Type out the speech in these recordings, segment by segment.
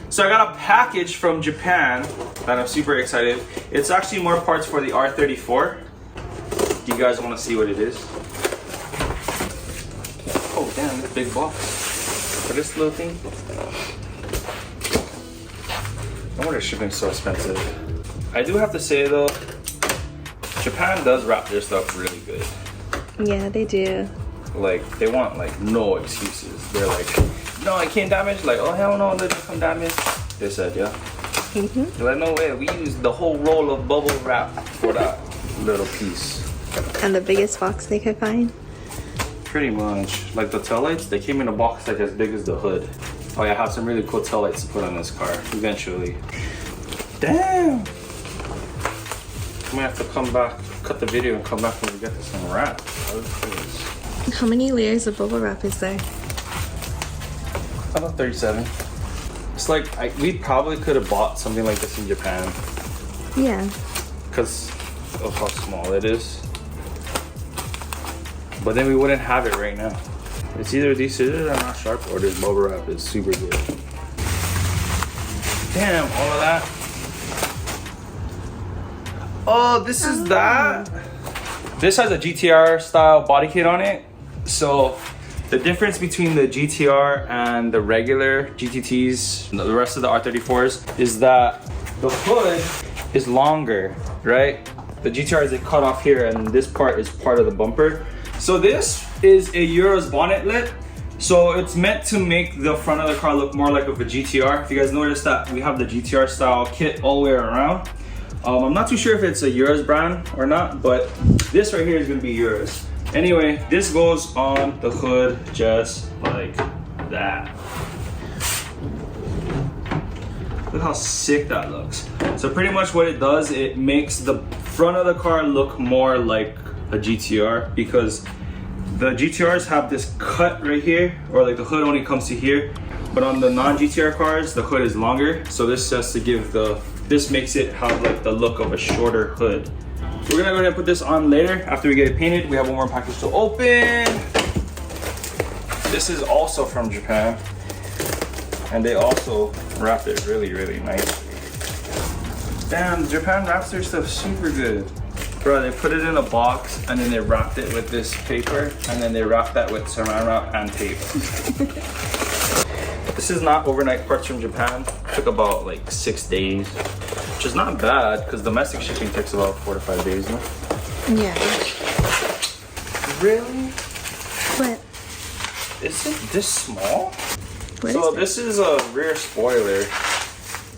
So I got a package from Japan that I'm super excited. It's actually more parts for the R34. Do you guys want to see what it is? Oh damn, this big box for this little thing. No wonder shipping's so expensive. I do have to say though, Japan does wrap their stuff really good. Yeah, they do. Like, they want like no excuses. They're like, no, it can't damage. Like, oh hell no, let it come damage. They said, yeah. They're like, no way. We used the whole roll of bubble wrap for that little piece. And the biggest box they could find. Pretty much. Like the taillights, they came in a box like as big as the hood. Oh yeah, I have some really cool taillights to put on this car eventually. Damn. I might have to come back, cut the video and come back when we get this unwrapped. How many layers of bubble wrap is there? About 37. It's like, we probably could have bought something like this in Japan. Yeah. Because of how small it is. But then we wouldn't have it right now. It's either these scissors are not sharp or this bubble wrap is super good. Damn, all of that. Oh, this is that. This has a GTR style body kit on it. So the difference between the GTR and the regular GTTs, the rest of the R34s, is that the hood is longer, right? The GTR is cut off here and this part is part of the bumper. So this is a Euros bonnet lip. So it's meant to make the front of the car look more like of a GTR. If you guys notice that we have the GTR style kit all the way around. I'm not too sure if it's a Euros brand or not, but this right here is gonna be Euros. Anyway, this goes on the hood just like that. Look how sick that looks. So pretty much what it does, it makes the front of the car look more like a GTR because the GTRs have this cut right here, or like the hood only comes to here. But on the non-GTR cars, the hood is longer. So this has to give this makes it have like the look of a shorter hood. We're gonna go ahead and put this on later after we get it painted. We have one more package to open. This is also from Japan. And they also wrapped it really, really nicely. Damn, Japan wraps their stuff super good. Bro, they put it in a box and then they wrapped it with this paper and then they wrapped that with saran wrap and tape. This is not overnight parts from Japan. It took about like 6 days, which is not bad because domestic shipping takes about 4 to 5 days, no? Yeah. Really? What? Is it this small? What So is it? this is a rear spoiler.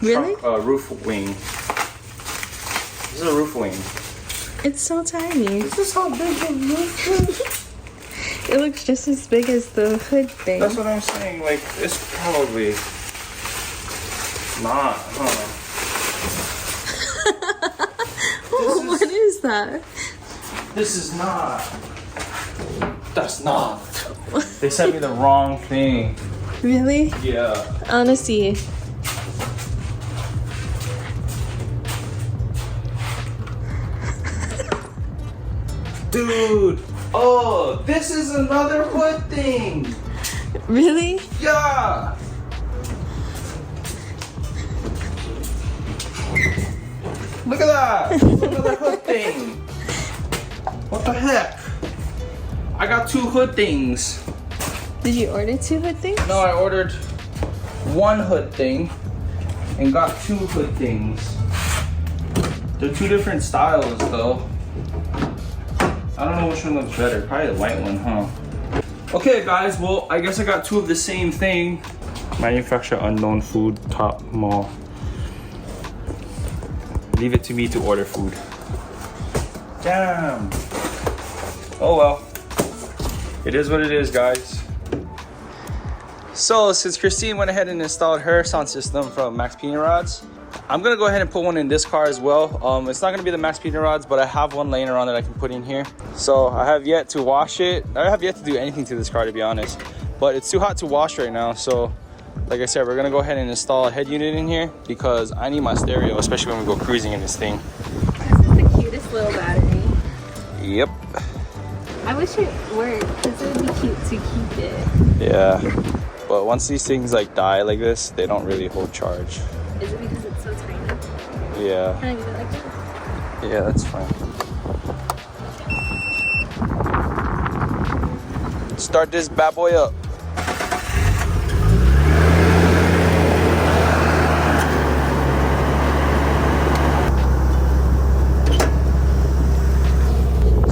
Really? Roof wing. This is a roof wing. It's so tiny. This is how big the roof is. It looks just as big as the hood thing. That's what I'm saying. Like, it's probably not, huh? What is that? This is not. That's not. They sent me the wrong thing. Really? Yeah. I wanna see. Dude. Oh, this is another hood thing. Really? Yeah. Look at that. It's another hood thing. What the heck? I got 2 hood things. Did you order 2 hood things? No, I ordered 1 hood thing and got 2 hood things. They're 2 different styles though. I don't know which one looks better. Probably the white one, huh? Okay guys, well I guess I got 2 of the same thing. Manufacturer unknown food, top mall. Leave it to me to order food. Damn. Oh well. It is what it is, guys. So since Christine went ahead and installed her sound system from Max Pina Rods, I'm gonna go ahead and put one in this car as well. It's not gonna be the Max Pina Rods, but I have one laying around that I can put in here. So I have yet to wash it. I have yet to do anything to this car, to be honest. But it's too hot to wash right now. So like I said, we're gonna go ahead and install a head unit in here because I need my stereo, especially when we go cruising in this thing. This is the cutest little battery. Yep. I wish it worked because it would be cute to keep it. Yeah. But once these things like die like this, they don't really hold charge. Is it because it's so tiny? Yeah. Can I leave it like that? Yeah, that's fine. Start this bad boy up.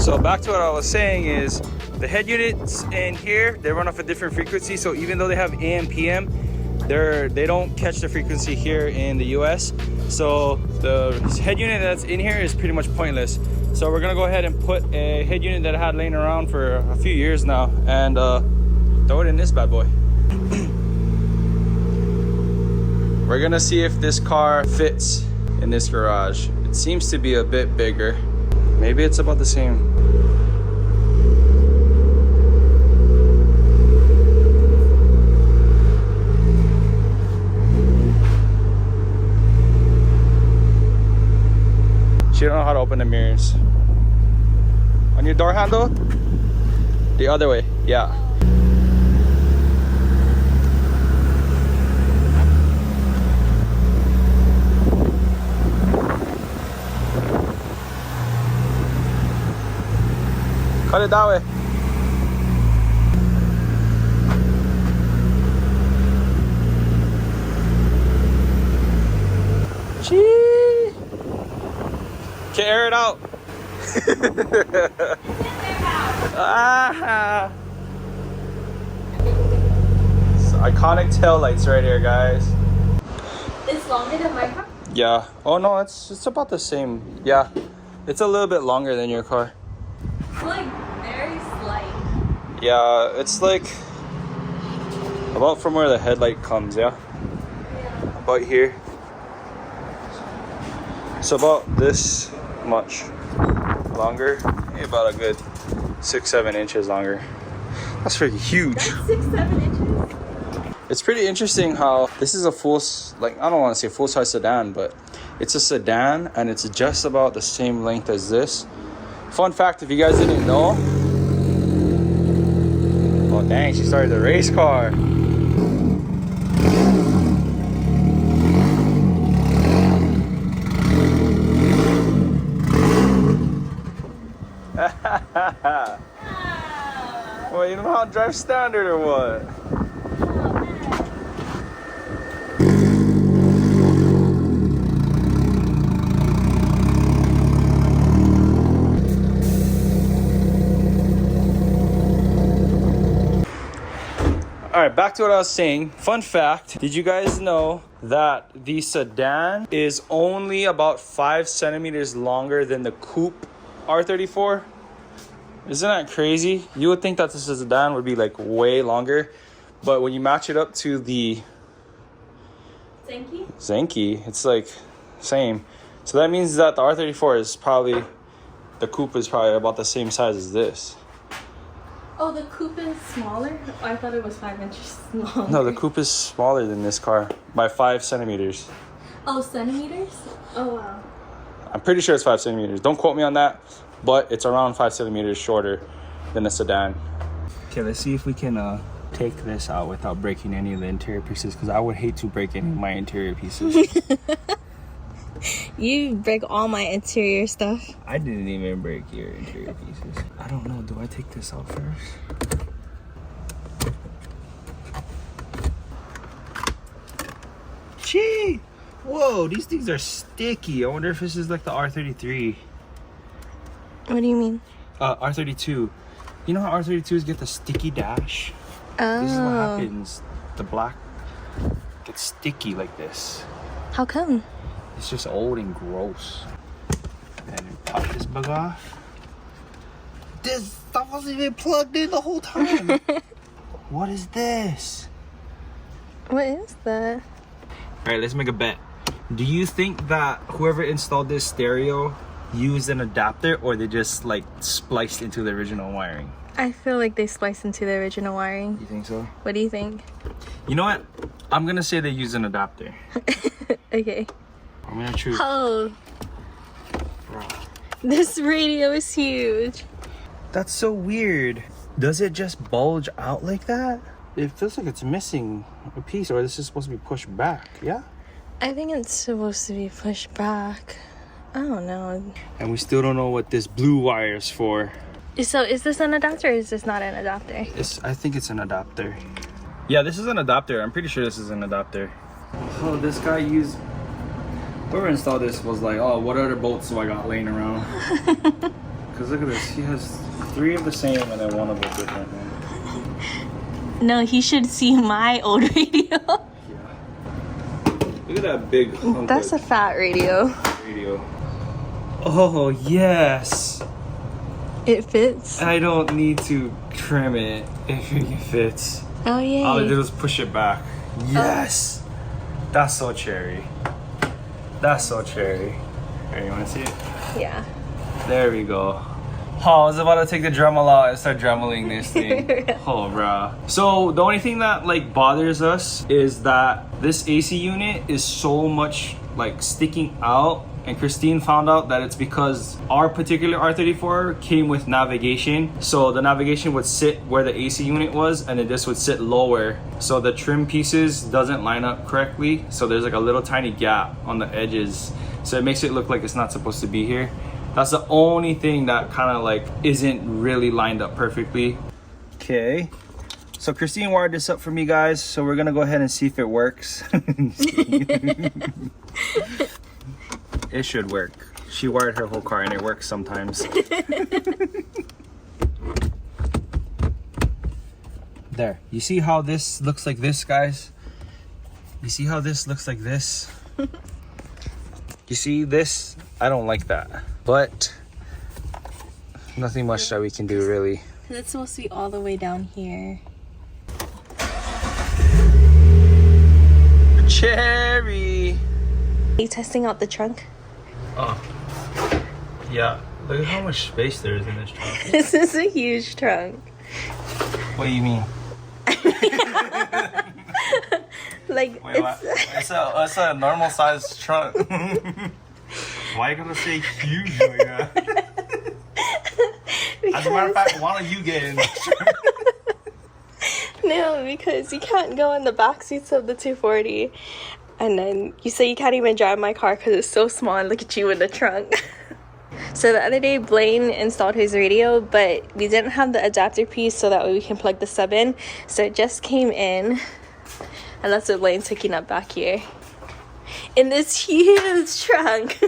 So back to what I was saying is the head units in here, they run off a different frequency. So even though they have AM, PM, they don't catch the frequency here in the US. So the head unit that's in here is pretty much pointless. So we're gonna go ahead and put a head unit that I had laying around for a few years now and throw it in this bad boy. We're gonna see if this car fits in this garage. It seems to be a bit bigger. Maybe it's about the same. She don't know how to open the mirrors. On your door handle? The other way, yeah. Cut it that way. Gee. Okay, air it out. Ah. It's iconic tail lights right here, guys. It's longer than my car? Yeah. Oh no, it's about the same. Yeah. It's a little bit longer than your car. It's like very slight. Yeah, it's like about from where the headlight comes, yeah? Yeah. About here. So about this much longer, maybe about a good 6-7 inches longer. That's freaking huge. That's 6-7 inches. It's pretty interesting how this is a full, like, I don't want to say full-size sedan, but it's a sedan and it's just about the same length as this. Fun fact, if you guys didn't know, oh dang, she started the race car. Well, you don't know how to drive standard or what? All right, back to what I was saying. Fun fact, did you guys know that the sedan is only about 5 centimeters longer than the coupe R34? Isn't that crazy? You would think that this sedan would be like way longer, but when you match it up to the Zenki, it's like same. So that means that the R34 is probably, the coupe is probably about the same size as this. Oh, the coupe is smaller? I thought it was 5 inches longer. No, the coupe is smaller than this car by 5 centimeters. Oh, centimeters? Oh, wow. I'm pretty sure it's 5 centimeters. Don't quote me on that, but it's around 5 centimeters shorter than a sedan. Okay, let's see if we can take this out without breaking any of the interior pieces, because I would hate to break any of my interior pieces. You break all my interior stuff. I didn't even break your interior pieces. I don't know. Do I take this out first? Gee! Whoa, these things are sticky. I wonder if this is like the R33. What do you mean? R32. You know how R32s get the sticky dash? Oh. This is what happens. The black gets sticky like this. How come? It's just old and gross. And then pop this bug off. This stuff wasn't even plugged in the whole time. What is this? What is that? Alright, let's make a bet. Do you think that whoever installed this stereo used an adapter, or they just like spliced into the original wiring? I feel like they spliced into the original wiring. You think so? What do you think? You know what? I'm gonna say they used an adapter. Okay. I'm gonna choose. Oh. This radio is huge. That's so weird. Does it just bulge out like that? it feels like it's missing a piece, or this is supposed to be pushed back. Yeah. I think it's supposed to be pushed back. I don't know. And we still don't know what this blue wire is for. So is this an adapter or is this not an adapter? I think it's an adapter. Yeah, this is an adapter. I'm pretty sure this is an adapter. Oh, this guy used... Whoever installed this was like, oh, what other bolts do I got laying around? Because look at this. He has 3 of the same and then 1 of the different, man. No, he should see my old radio. Yeah. Look at that big hunk. That's a fat radio. Oh, yes. It fits. I don't need to trim it if it fits. Oh, yeah. All I did was push it back. Yes. That's so cherry. That's so cherry. Here, you want to see it? Yeah. There we go. Oh, I was about to take the Dremel out and start dremeling this thing. Oh, bruh. So the only thing that like bothers us is that this AC unit is so much like sticking out. And Christine found out that it's because our particular R34 came with navigation. So the navigation would sit where the AC unit was, and then this would sit lower. So the trim pieces doesn't line up correctly. So there's like a little tiny gap on the edges. So it makes it look like it's not supposed to be here. That's the only thing that kind of like isn't really lined up perfectly. Okay. So Christine wired this up for me, guys. So we're gonna go ahead and see if it works. It should work. She wired her whole car and it works sometimes. There. You see how this looks like this, guys? You see how this looks like this? You see this? I don't like that. But nothing much that we can do, really. It's supposed to be all the way down here. Cherry! Are you testing out the trunk? Oh. Yeah. Look at how much space there is in this trunk. This is a huge trunk. What do you mean? Like, wait, it's a normal sized trunk. Why are you gonna say huge like that? As a matter of fact, why don't you get in this trunk? No, because you can't go in the back seats of the 240. And then you say you can't even drive my car because it's so small, and look at you in the trunk. So the other day, Blaine installed his radio, but we didn't have the adapter piece so that way we can plug the sub in. So it just came in, and that's what Blaine's hooking up back here. In this huge trunk.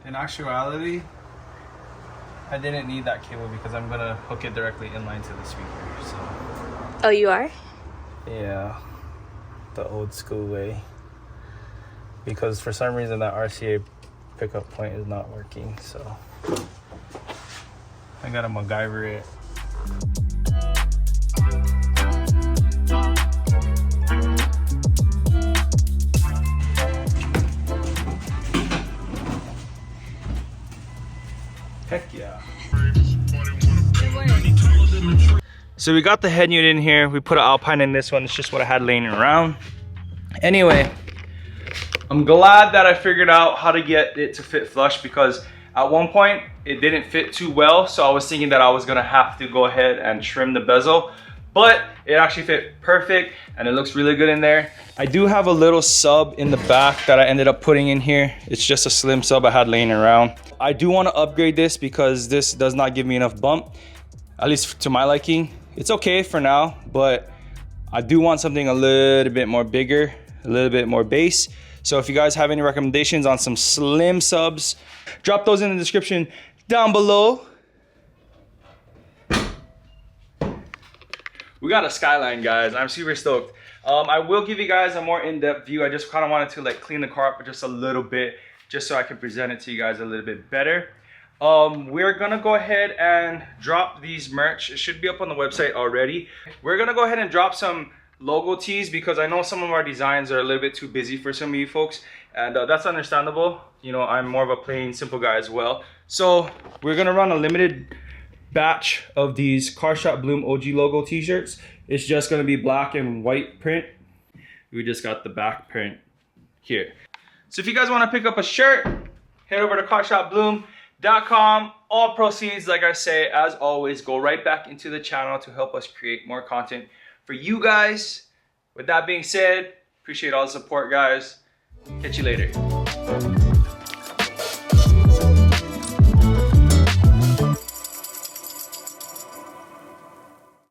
In actuality, I didn't need that cable because I'm gonna hook it directly inline to the speaker, so. Oh, you are? Yeah, the old school way. Because for some reason that RCA pickup point is not working, so I gotta MacGyver it. Heck yeah. So we got the head unit in here. We put an Alpine in this one. It's just what I had laying around. Anyway, I'm glad that I figured out how to get it to fit flush, because at one point it didn't fit too well. So I was thinking that I was gonna have to go ahead and trim the bezel, but it actually fit perfect and it looks really good in there. I do have a little sub in the back that I ended up putting in here. It's just a slim sub I had laying around. I do want to upgrade this because this does not give me enough bump, at least to my liking. It's okay for now, but I do want something a little bit more bigger, a little bit more bass. So if you guys have any recommendations on some slim subs, drop those in the description down below. We got a Skyline, guys. I'm super stoked. I will give you guys a more in-depth view. I just kind of wanted to like clean the car up just a little bit, just so I can present it to you guys a little bit better. We're gonna go ahead and drop these merch. It should be up on the website already. We're gonna go ahead and drop some logo tees because I know some of our designs are a little bit too busy for some of you folks, and that's understandable. You know, I'm more of a plain simple guy as well. So we're gonna run a limited batch of these Car Shop Bloom OG logo t-shirts. It's just gonna be black and white print. We just got the back print here. So if you guys want to pick up a shirt, head over to carshopbloom.com. All proceeds, like I say, as always, go right back into the channel to help us create more content for you guys. With that being said, appreciate all the support, guys. Catch you later.